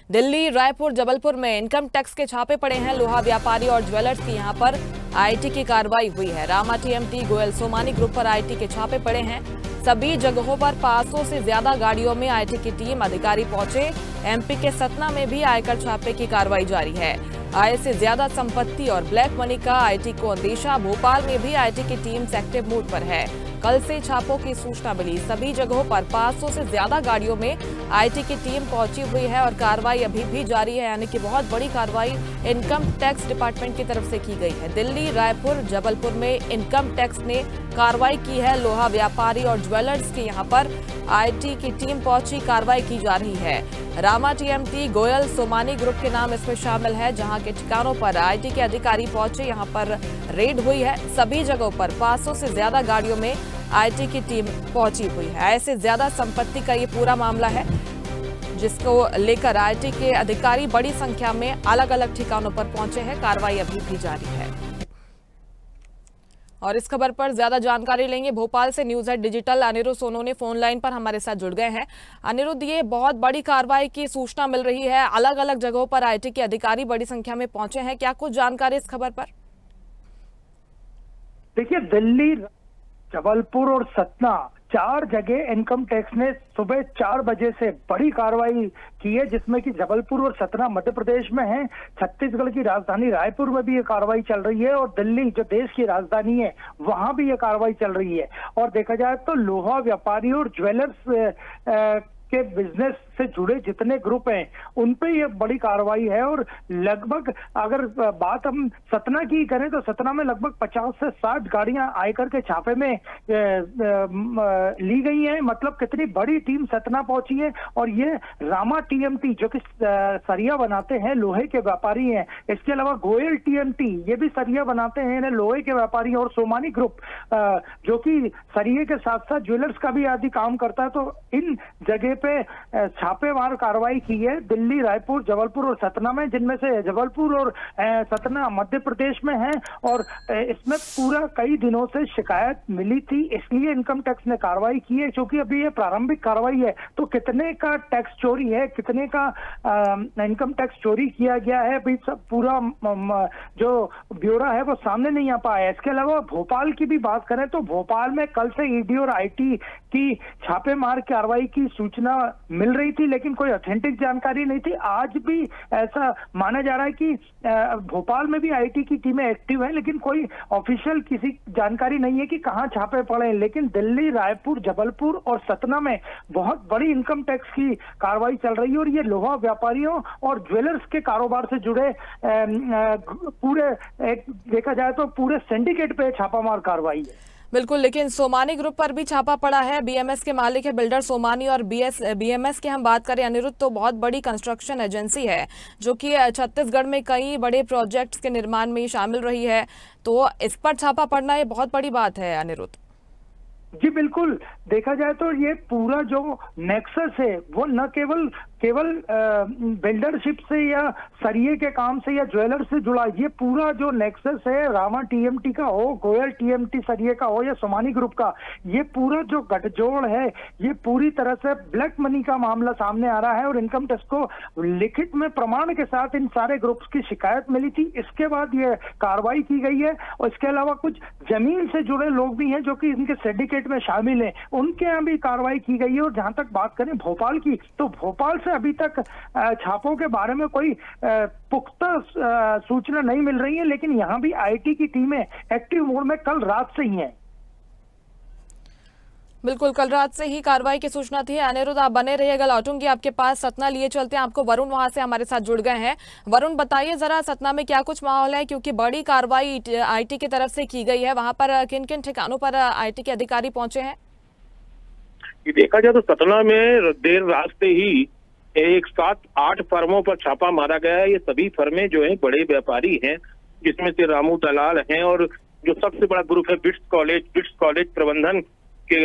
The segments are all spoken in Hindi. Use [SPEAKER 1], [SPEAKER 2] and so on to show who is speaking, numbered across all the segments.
[SPEAKER 1] दिल्ली, रायपुर, जबलपुर में इनकम टैक्स के छापे पड़े हैं। लोहा व्यापारी और ज्वेलर्स की यहां पर आईटी की कार्रवाई हुई है। रामा टीएमटी, गोयल सोमानी ग्रुप पर आईटी के छापे पड़े हैं। सभी जगहों पर 500 से ज्यादा गाड़ियों में आईटी की टीम, अधिकारी पहुंचे। एमपी के सतना में भी आयकर छापे की कार्रवाई जारी है। आय से ज्यादा संपत्ति और ब्लैक मनी का आईटी को अंदेशा। भोपाल में भी आईटी की टीम एक्टिव मोड पर है। कल से छापों की सूचना मिली। सभी जगहों पर 500 से ज्यादा गाड़ियों में आईटी की टीम पहुंची हुई है और कार्रवाई अभी भी जारी है, यानी कि बहुत बड़ी कार्रवाई इनकम टैक्स डिपार्टमेंट की तरफ से की गई है। दिल्ली, रायपुर, जबलपुर में इनकम टैक्स ने कार्रवाई की है। लोहा व्यापारी और ज्वेलर्स के यहां पर आईटी की टीम पहुंची, कार्रवाई की जा रही है। रामा टीएमटी, गोयल सोमानी ग्रुप के नाम इसमें शामिल है, जहां के ठिकानों पर आईटी के अधिकारी पहुंचे। यहां पर रेड हुई है। सभी जगहों पर 500 से ज्यादा गाड़ियों में आईटी की टीम पहुंची हुई है। ऐसे ज्यादा संपत्ति का ये पूरा मामला है, जिसको लेकर आईटी के अधिकारी बड़ी संख्या में अलग अलग ठिकानों पर पहुंचे हैं। कार्रवाई अभी भी जारी है। और इस खबर पर ज्यादा जानकारी लेंगे भोपाल से news at digital Anirudh Sonone phone line पर हमारे साथ जुड़ गए हैं। अनिरुद्ध, ये बहुत बड़ी कार्रवाई की सूचना मिल रही है। अलग अलग जगहों पर आईटी के अधिकारी बड़ी संख्या में पहुंचे हैं। क्या कुछ जानकारी इस खबर पर?
[SPEAKER 2] देखिए, दिल्ली, जबलपुर और सतना 4 जगह इनकम टैक्स ने सुबह 4 बजे से बड़ी कार्रवाई की है, जिसमें कि जबलपुर और सतना मध्य प्रदेश में है। छत्तीसगढ़ की राजधानी रायपुर में भी ये कार्रवाई चल रही है और दिल्ली, जो देश की राजधानी है, वहां भी ये कार्रवाई चल रही है। और देखा जाए तो लोहा व्यापारी और ज्वेलर्स के बिजनेस से जुड़े जितने ग्रुप हैं उन पे ये बड़ी कार्रवाई है। और लगभग अगर बात हम सतना की करें तो सतना में लगभग 50 से 60 गाड़ियां आयकर के छापे में ली गई हैं। मतलब कितनी बड़ी टीम सतना पहुंची है। और ये रामा टीएमटी, जो कि सरिया बनाते हैं, लोहे के व्यापारी हैं। इसके अलावा गोयल टीएमटी, ये भी सरिया बनाते हैं, लोहे के व्यापारी। और सोमानी ग्रुप, जो कि सरिये के साथ साथ ज्वेलर्स का भी आदि काम करता है। तो इन जगह पे छापेमार कार्रवाई की है दिल्ली, रायपुर, जबलपुर और सतना में, जिनमें से जबलपुर और सतना मध्य प्रदेश में है। और इसमें पूरा कई दिनों से शिकायत मिली थी, इसलिए इनकम टैक्स ने कार्रवाई की है। क्योंकि अभी ये प्रारंभिक कार्रवाई है, तो कितने का टैक्स चोरी है, कितने का इनकम टैक्स चोरी किया गया है, अभी सब पूरा जो ब्यौरा है वो सामने नहीं आ पाया है। इसके अलावा भोपाल की भी बात करें तो भोपाल में कल से ईडी और आईटी की छापेमार कार्रवाई की सूचना मिल रही थी, लेकिन कोई ऑथेंटिक जानकारी नहीं थी। आज भी ऐसा माना जा रहा है कि भोपाल में भी आईटी की टीमें एक्टिव हैं, लेकिन कोई ऑफिशियल किसी जानकारी नहीं है कि कहां छापे पड़े हैं। लेकिन दिल्ली, रायपुर, जबलपुर और सतना में बहुत बड़ी इनकम टैक्स की कार्रवाई चल रही है। और ये लोहा व्यापारियों और ज्वेलर्स के कारोबार से जुड़े पूरे देखा जाए तो पूरे सिंडिकेट पे छापामार कार्रवाई है।
[SPEAKER 1] बिल्कुल, लेकिन सोमानी ग्रुप पर भी छापा पड़ा है। बीएमएस के मालिक है बिल्डर सोमानी। और बीएमएस की हम बात करें अनिरुद्ध, तो बहुत बड़ी कंस्ट्रक्शन एजेंसी है, जो कि छत्तीसगढ़ में कई बड़े प्रोजेक्ट्स के निर्माण में शामिल रही है। तो इस पर छापा पड़ना ये बहुत बड़ी बात है अनिरुद्ध।
[SPEAKER 2] जी बिल्कुल, देखा जाए तो ये पूरा जो नेक्सस है वो न केवल बिल्डरशिप से या सरिये के काम से या ज्वेलर से जुड़ा, ये पूरा जो नेक्सस है, रामा टीएमटी का हो, गोयल टीएमटी सरिये का हो या सोमानी ग्रुप का, ये पूरा जो गठजोड़ है, ये पूरी तरह से ब्लैक मनी का मामला सामने आ रहा है। और इनकम टैक्स को लिखित में प्रमाण के साथ इन सारे ग्रुप्स की शिकायत मिली थी, इसके बाद ये कार्रवाई की गई है। और इसके अलावा कुछ जमीन से जुड़े लोग भी हैं जो कि इनके सिंडिकेट में शामिल हैं, उनके यहाँ भी कार्रवाई की गई है। और जहां तक बात करें भोपाल की, तो भोपाल से अभी तक छापों के बारे में कोई पुख्ता सूचना नहीं मिल रही है, लेकिन यहां भी आईटी की टीमें एक्टिव मोड में कल रात से ही हैं।
[SPEAKER 1] बिल्कुल, कल रात से ही कार्रवाई की सूचना थी। अनिरुद्ध, आप बने रहिएगा, लौटूंगी आपके पास। सतना लिए चलते हैं आपको। वरुण वहां से हमारे साथ जुड़ गए हैं। वरुण, बताइए जरा सतना में क्या कुछ माहौल है, क्योंकि बड़ी कार्रवाई आईटी की तरफ से की गई है। वहां पर किन किन ठिकानों पर आईटी के अधिकारी पहुंचे हैं?
[SPEAKER 3] देखा जाए तो सतना में देर रात से ही एक 7-8 फर्मों पर छापा मारा गया है। ये सभी फर्में जो हैं बड़े व्यापारी हैं, जिसमें से रामू दलाल हैं। और जो सबसे बड़ा ग्रुप है बिट्स कॉलेज प्रबंधन के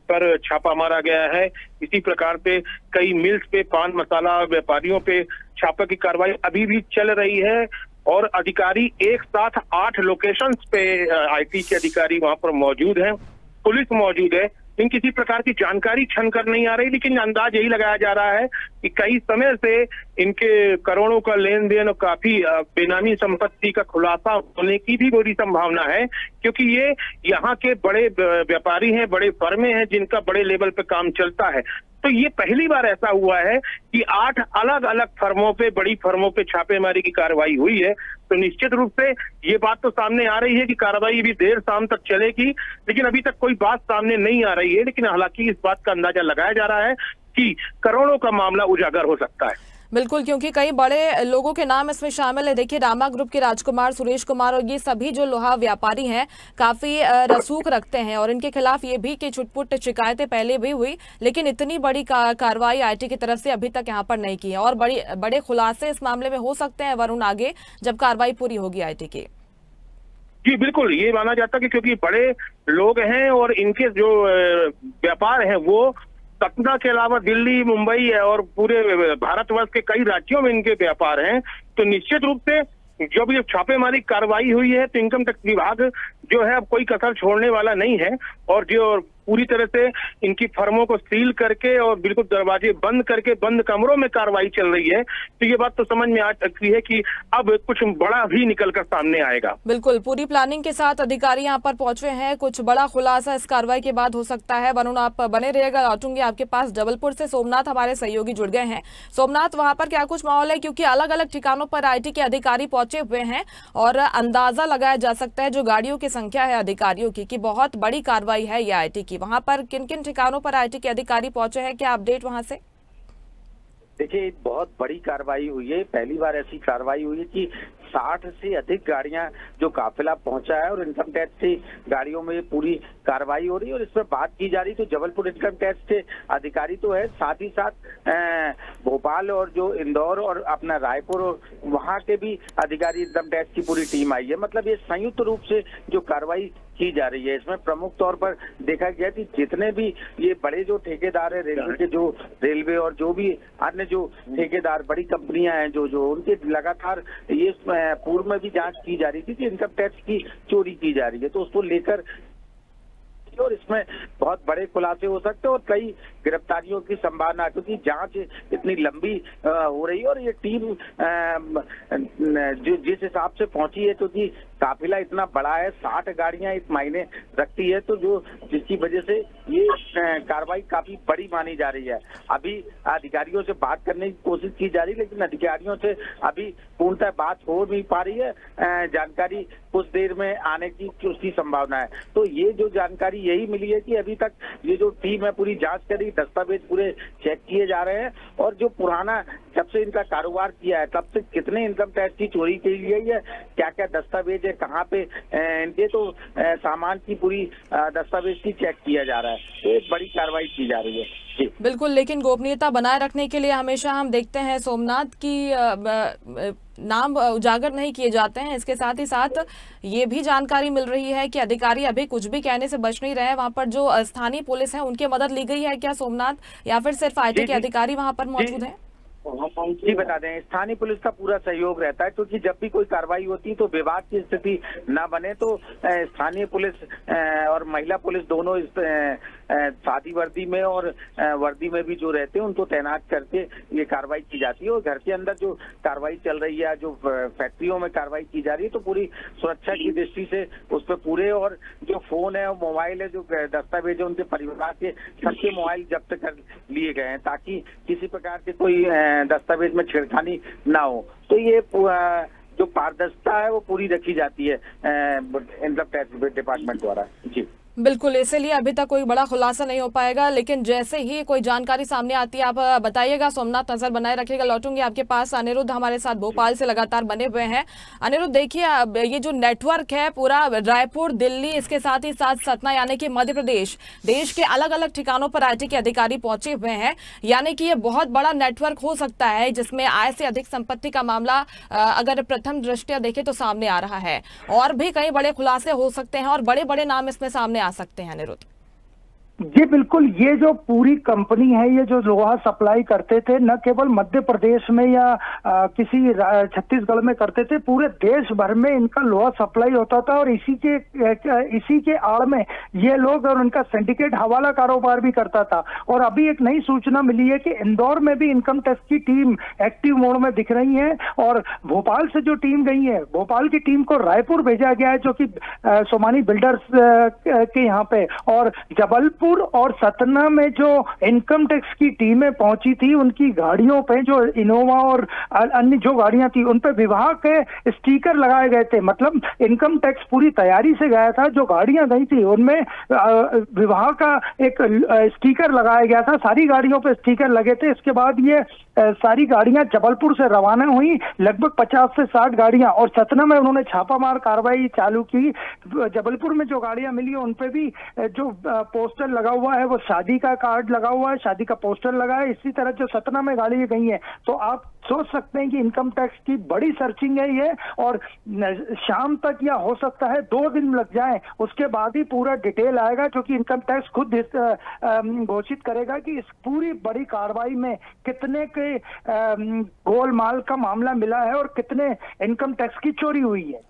[SPEAKER 3] पर छापा मारा गया है। इसी प्रकार से कई मिल्स पे, पान मसाला व्यापारियों पे छापे की कार्रवाई अभी भी चल रही है। और अधिकारी एक साथ 8 लोकेशंस पे आईटी के अधिकारी वहां पर मौजूद हैं, पुलिस मौजूद है। इन किसी प्रकार की जानकारी छन कर नहीं आ रही, लेकिन अंदाज यही लगाया जा रहा है कि कई समय से इनके करोड़ों का लेन देन और काफी बेनामी संपत्ति का खुलासा होने की भी बड़ी संभावना है, क्योंकि ये यहाँ के बड़े व्यापारी हैं, बड़े फर्में हैं जिनका बड़े लेवल पे काम चलता है। तो ये पहली बार ऐसा हुआ है कि 8 अलग अलग फर्मों पे, बड़ी फर्मों पे छापेमारी की कार्रवाई हुई है। तो निश्चित रूप से ये बात तो सामने आ रही है कि कार्रवाई भी देर शाम तक चलेगी, लेकिन अभी तक कोई बात सामने नहीं आ रही है। लेकिन हालांकि इस बात का अंदाजा लगाया जा रहा है कि करोड़ों का मामला उजागर हो सकता है।
[SPEAKER 1] बिल्कुल, क्योंकि कई बड़े लोगों के नाम इसमें शामिल है। देखिए, रामा ग्रुप के राजकुमार, सुरेश कुमार और ये सभी जो लोहा व्यापारी हैं काफी रसूख रखते हैं और इनके खिलाफ ये भी कि छुटपुट शिकायतें पहले भी हुई, लेकिन इतनी बड़ी कार्रवाई आईटी की तरफ से अभी तक यहाँ पर नहीं की है। और बड़े खुलासे इस मामले में हो सकते हैं वरुण आगे, जब कार्रवाई पूरी होगी आईटी की।
[SPEAKER 3] जी बिल्कुल, ये माना जाता है कि क्योंकि बड़े लोग हैं और इनके जो व्यापार हैं वो सतना के अलावा दिल्ली, मुंबई है और पूरे भारतवर्ष के कई राज्यों में इनके व्यापार हैं। तो निश्चित रूप से जब ये छापेमारी कार्रवाई हुई है तो इनकम टैक्स विभाग जो है अब कोई कसर छोड़ने वाला नहीं है और जो पूरी तरह से इनकी फर्मों को सील करके और बिल्कुल दरवाजे बंद करके बंद कमरों में कार्रवाई चल रही है। तो ये बात तो समझ में आ सकती है कि अब कुछ बड़ा भी निकलकर सामने आएगा।
[SPEAKER 1] बिल्कुल, पूरी प्लानिंग के साथ अधिकारी यहाँ पर पहुंचे हैं। कुछ बड़ा खुलासा इस कार्रवाई के बाद हो सकता है। वरुण, आप बने रहिएगा, लौटूंगी आपके पास। जबलपुर से सोमनाथ हमारे सहयोगी जुड़ गए हैं। सोमनाथ, वहां पर क्या कुछ माहौल है, क्योंकि अलग अलग ठिकानों पर आईटी के अधिकारी पहुंचे हुए हैं और अंदाजा लगाया जा सकता है जो गाड़ियों की संख्या है अधिकारियों की, कि बहुत बड़ी कार्रवाई है ये आईटी की। वहां पर किन किन ठिकानों पर आईटी के अधिकारी पहुंचे हैं, क्या अपडेट वहां से?
[SPEAKER 4] देखिए, बहुत बड़ी कार्रवाई हुई है। पहली बार ऐसी कार्रवाई हुई है कि 60 से अधिक गाड़ियां जो काफिला पहुंचा है और इनकम टैक्स की गाड़ियों में पूरी कार्रवाई हो रही है और इस पर बात की जा रही। तो जबलपुर इनकम टैक्स के अधिकारी तो है, साथ ही साथ भोपाल और जो इंदौर और अपना रायपुर और वहां के भी अधिकारी इनकम टैक्स की पूरी टीम आई है। मतलब ये संयुक्त रूप से जो कार्रवाई की जा रही है, इसमें प्रमुख तौर पर देखा गया कि जितने भी ये बड़े जो ठेकेदार है रेलवे के, जो रेलवे और जो भी अन्य जो ठेकेदार बड़ी कंपनियां हैं जो उनके लगातार ये पूर्व में भी जांच की जा रही थी कि इनकम टैक्स की चोरी की जा रही है, तो उसको लेकर और इसमें बहुत बड़े खुलासे हो सकते हैं और कई गिरफ्तारियों की संभावना, क्योंकि जांच इतनी लंबी हो रही है और ये टीम जो जिस हिसाब से पहुंची है, क्योंकि काफिला इतना बड़ा है, 60 गाड़ियां इस मायने रखती है, तो जो जिसकी वजह से ये कार्रवाई काफी बड़ी मानी जा रही है। अभी अधिकारियों से बात करने की कोशिश की जा रही है, लेकिन अधिकारियों से अभी पूर्णतः बात हो नहीं पा रही है। जानकारी कुछ देर में आने की उसकी संभावना है। तो ये जो जानकारी यही मिली है कि अभी तक ये जो टीम है पूरी जांच करी, दस्तावेज पूरे चेक किए जा रहे हैं और जो पुराना जब से इनका कारोबार किया है तब से कितने इनकम टैक्स की चोरी की गई है, क्या क्या दस्तावेज है, कहाँ पे इनके तो सामान की पूरी दस्तावेज की चेक किया जा रहा है। तो एक बड़ी कार्रवाई की जा रही है।
[SPEAKER 1] बिल्कुल, लेकिन गोपनीयता बनाए रखने के लिए हमेशा हम देखते हैं सोमनाथ की नाम उजागर नहीं किए जाते हैं। इसके साथ ही साथ ये भी जानकारी मिल रही है कि अधिकारी अभी कुछ भी कहने से बच नहीं रहे हैं। वहां पर जो स्थानीय पुलिस है उनकी मदद ली गई है क्या सोमनाथ, या फिर सिर्फ आईटी के अधिकारी वहां पर मौजूद हैं?
[SPEAKER 4] जी बता दें, स्थानीय पुलिस का पूरा सहयोग रहता है, क्योंकि जब भी कोई कार्रवाई होती है तो विवाद की स्थिति न बने, तो स्थानीय पुलिस और महिला पुलिस दोनों सादी वर्दी में और वर्दी में भी जो रहते हैं उनको तैनात करके ये कार्रवाई की जाती है। और घर के अंदर जो कार्रवाई चल रही है, जो फैक्ट्रियों में कार्रवाई की जा रही है, तो पूरी सुरक्षा की दृष्टि से उस पर पूरे, और जो फोन है और मोबाइल है, जो दस्तावेज है, उनके परिवार के सबके मोबाइल जब्त कर लिए गए हैं ताकि किसी प्रकार के कोई दस्तावेज में छेड़खानी ना हो। तो ये जो पारदर्शिता है वो पूरी रखी जाती है इनकम टैक्स डिपार्टमेंट द्वारा। जी
[SPEAKER 1] बिल्कुल, इसीलिए अभी तक कोई बड़ा खुलासा नहीं हो पाएगा, लेकिन जैसे ही कोई जानकारी सामने आती है आप बताइएगा। सोमनाथ, नजर बनाए रखिएगा। लौटूंगी आपके पास। अनिरुद्ध हमारे साथ भोपाल से लगातार बने हुए हैं। अनिरुद्ध, देखिए ये जो नेटवर्क है पूरा रायपुर, दिल्ली, इसके साथ ही साथ सतना यानी कि मध्य प्रदेश, देश के अलग अलग ठिकानों पर आईटी के अधिकारी पहुंचे हुए हैं। यानी कि ये बहुत बड़ा नेटवर्क हो सकता है जिसमें आय से अधिक संपत्ति का मामला अगर प्रथम दृष्टया देखें तो सामने आ रहा है, और भी कई बड़े खुलासे हो सकते हैं और बड़े बड़े नाम इसमें सामने आ सकते हैं। अनिरुद्ध,
[SPEAKER 2] जी बिल्कुल, ये जो पूरी कंपनी है, ये जो लोहा सप्लाई करते थे, न केवल मध्य प्रदेश में या किसी छत्तीसगढ़ में करते थे, पूरे देश भर में इनका लोहा सप्लाई होता था। और इसी के आड़ में ये लोग और उनका सिंडिकेट हवाला कारोबार भी करता था। और अभी एक नई सूचना मिली है कि इंदौर में भी इनकम टैक्स की टीम एक्टिव मोड में दिख रही है। और भोपाल से जो टीम गई है, भोपाल की टीम को रायपुर भेजा गया है, जो कि सोमानी बिल्डर्स के यहाँ पे। और जबलपुर और सतना में जो इनकम टैक्स की टीमें पहुंची थी, उनकी गाड़ियों पे, जो इनोवा और अन्य जो गाड़ियां थी, उन पे विभाग के स्टिकर लगाए गए थे। मतलब इनकम टैक्स पूरी तैयारी से गया था। जो गाड़ियां गई थी उनमें विभाग का एक स्टिकर लगाया गया था, सारी गाड़ियों पे स्टिकर लगे थे। इसके बाद ये सारी गाड़ियां जबलपुर से रवाना हुई, लगभग 50 से 60 गाड़ियां। और सतना में उन्होंने छापामार कार्रवाई चालू की। जबलपुर में जो गाड़ियां मिली उन पे भी जो पोस्टर लगा हुआ है, वो शादी का कार्ड लगा हुआ है, शादी का पोस्टर लगा है। इसी तरह जो सतना में गाड़ियां गई हैं, तो आप सोच सकते हैं कि इनकम टैक्स की बड़ी सर्चिंग है ये। और शाम तक या हो सकता है 2 दिन लग जाए, उसके बाद ही पूरा डिटेल आएगा, क्योंकि इनकम टैक्स खुद घोषित करेगा कि इस पूरी बड़ी कार्रवाई में कितने के गोलमाल का मामला मिला है और कितने इनकम टैक्स की चोरी हुई है।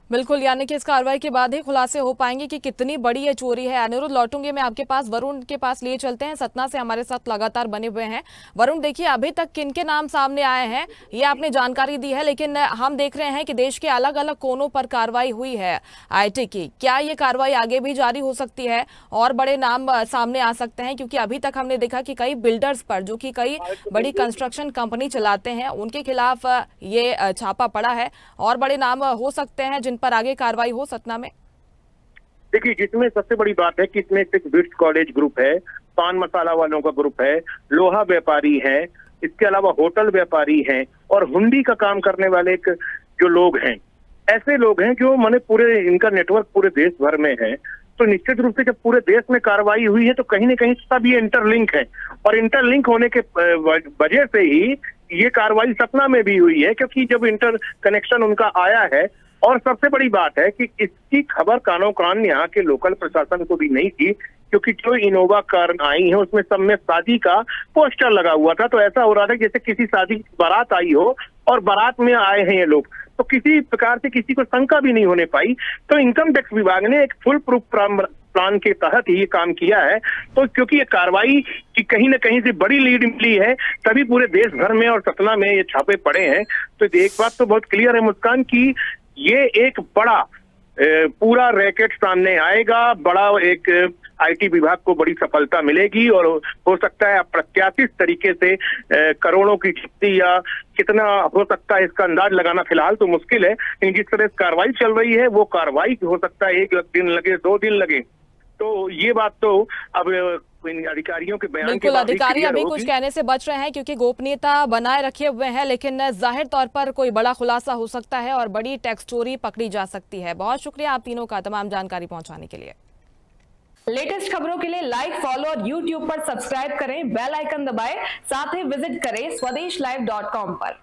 [SPEAKER 1] बिल्कुल, यानी कि इस कार्रवाई के बाद ही खुलासे हो पाएंगे कि कितनी बड़ी ये चोरी है। अनिरुद्ध, लौटूंगे मैं आपके पास, वरुण के पास लिए चलते हैं, सतना से हमारे साथ लगातार बने हुए हैं। वरुण, देखिए अभी तक किनके नाम सामने आए हैं ये आपने जानकारी दी है, लेकिन हम देख रहे हैं कि देश के अलग अलग कोनों पर कार्रवाई हुई है आईटी की। क्या ये कार्रवाई आगे भी जारी हो सकती है और बड़े नाम सामने आ सकते हैं? क्योंकि अभी तक हमने देखा कि कई बिल्डर्स पर, जो कि कई बड़ी कंस्ट्रक्शन कंपनी चलाते हैं, उनके खिलाफ ये छापा पड़ा है, और बड़े नाम हो सकते हैं जिन पर आगे कार्रवाई हो सतना में।
[SPEAKER 3] देखिए, जिसमें सबसे बड़ी बात है कि इसमें एक बिट्स कॉलेज ग्रुप है, पान मसाला वालों का ग्रुप है, लोहा व्यापारी है, इसके अलावा होटल व्यापारी हैं, और हुंडी का काम करने वाले जो लोग हैं, ऐसे लोग हैं जो माने पूरे इनका नेटवर्क पूरे देश भर में है। तो निश्चित रूप से जब पूरे देश में कार्रवाई हुई है, तो कहीं ना कहीं सब ये इंटरलिंक है, और इंटरलिंक होने के वजह से ही ये कार्रवाई सतना में भी हुई है, क्योंकि जब इंटर कनेक्शन उनका आया है। और सबसे बड़ी बात है कि इसकी खबर कानों कान यहाँ के लोकल प्रशासन को भी नहीं थी, क्योंकि जो इनोवा कार आई है उसमें सब में शादी का पोस्टर लगा हुआ था। तो ऐसा हो रहा था जैसे किसी शादी की बारात आई हो और बारात में आए हैं ये लोग, तो किसी प्रकार से किसी को शंका भी नहीं होने पाई। तो इनकम टैक्स विभाग ने एक फुल प्रूफ प्लान के तहत ही ये काम किया है। तो क्योंकि ये कार्रवाई की कहीं ना कहीं से बड़ी लीड मिली है, तभी पूरे देश भर में और सतना में ये छापे पड़े हैं। तो एक बात तो बहुत क्लियर है मुस्कान की, ये एक बड़ा पूरा रैकेट सामने आएगा, बड़ा एक आईटी विभाग को बड़ी सफलता मिलेगी, और हो सकता है अप्रत्याशित तरीके से करोड़ों की क्षति या कितना हो सकता है इसका अंदाज लगाना फिलहाल तो मुश्किल है। लेकिन जिस तरह से कार्रवाई चल रही है, वो कार्रवाई हो सकता है 1 दिन लगे, 2 दिन लगे। तो ये बात तो अब अधिकारियों के बयान
[SPEAKER 1] बिल्कुल, अधिकारी अभी कुछ कहने से बच रहे हैं क्योंकि गोपनीयता बनाए रखे हुए हैं, लेकिन जाहिर तौर पर कोई बड़ा खुलासा हो सकता है और बड़ी टैक्स चोरी पकड़ी जा सकती है। बहुत शुक्रिया आप तीनों का तमाम जानकारी पहुंचाने के लिए। लेटेस्ट खबरों के लिए लाइक, फॉलो और YouTube पर सब्सक्राइब करें, बेल आइकन दबाएं, साथ ही विजिट करें swedishlive.com पर।